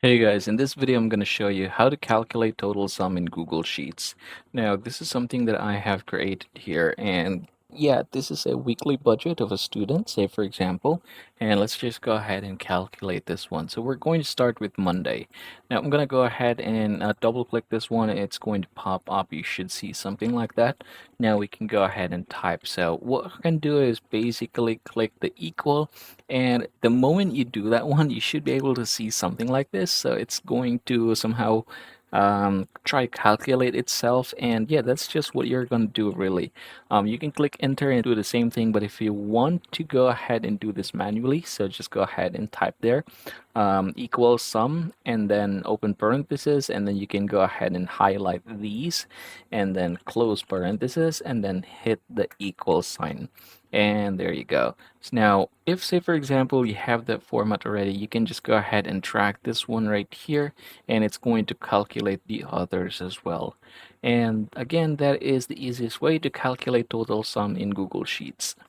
Hey guys, in this video I'm going to show you how to calculate total sum in Google Sheets. Now, this is something that I have created here, and yeah, this is a weekly budget of a student, say for example, and let's just go ahead and calculate this one. So we're going to start with Monday. Now I'm going to go ahead and double click this one. It's going to pop up. You should see something like that. Now we can go ahead and type. So what we can do is basically click the equal, and the moment you do that one, you should be able to see something like this. So it's going to somehow try calculate itself. And yeah, that's just what you're going to do really. You can click enter and do the same thing. But if you want to go ahead and do this manually, so just go ahead and type there equal sum and then open parenthesis, and then you can go ahead and highlight these and then close parenthesis and then hit the equal sign, and there you go. So now if say for example you have that format already, you can just go ahead and drag this one right here, and it's going to calculate the others as well. And again, that is the easiest way to calculate total sum in Google Sheets.